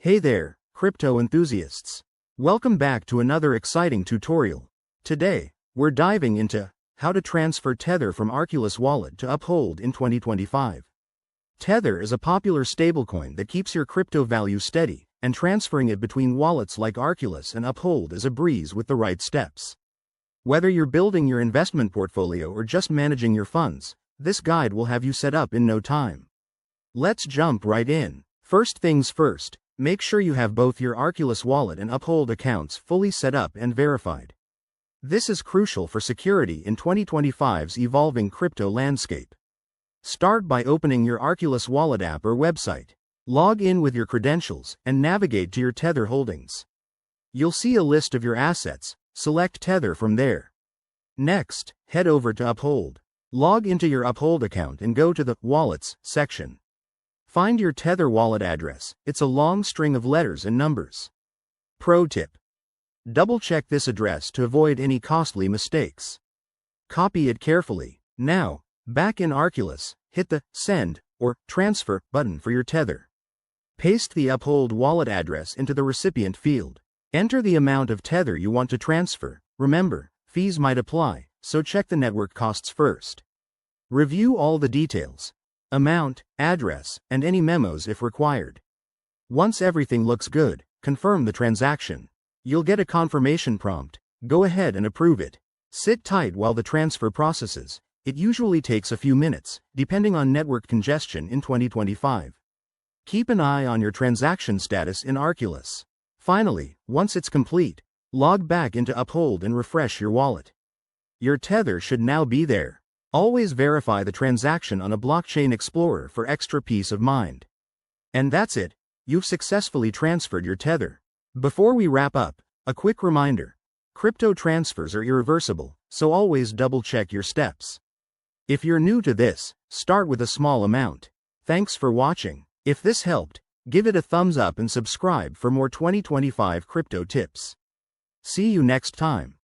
Hey there, crypto enthusiasts. Welcome back to another exciting tutorial. Today, we're diving into how to transfer Tether from Arculus Wallet to Uphold in 2025. Tether is a popular stablecoin that keeps your crypto value steady, and transferring it between wallets like Arculus and Uphold is a breeze with the right steps. Whether you're building your investment portfolio or just managing your funds, this guide will have you set up in no time. Let's jump right in. First things first. Make sure you have both your Arculus Wallet and Uphold accounts fully set up and verified. This is crucial for security in 2025's evolving crypto landscape. Start by opening your Arculus Wallet app or website. Log in with your credentials and navigate to your Tether holdings. You'll see a list of your assets. Select Tether from there. Next, head over to Uphold. Log into your Uphold account and go to the Wallets section. Find your Tether wallet address. It's a long string of letters and numbers. Pro tip: double-check this address to avoid any costly mistakes. Copy it carefully. Now, back in Arculus, hit the Send or Transfer button for your Tether. Paste the Uphold wallet address into the recipient field. Enter the amount of Tether you want to transfer. Remember, fees might apply, so check the network costs first. Review all the details: amount, address, and any memos if required. Once everything looks good, confirm the transaction. You'll get a confirmation prompt. Go ahead and approve it. Sit tight while the transfer processes. It usually takes a few minutes, depending on network congestion in 2025. Keep an eye on your transaction status in Arculus. Finally, once it's complete, log back into Uphold and refresh your wallet. Your Tether should now be there. Always verify the transaction on a blockchain explorer for extra peace of mind. And that's it. You've successfully transferred your Tether. Before we wrap up, a quick reminder: crypto transfers are irreversible, so always double-check your steps. If you're new to this, start with a small amount. Thanks for watching. If this helped, give it a thumbs up and subscribe for more 2025 crypto tips. See you next time.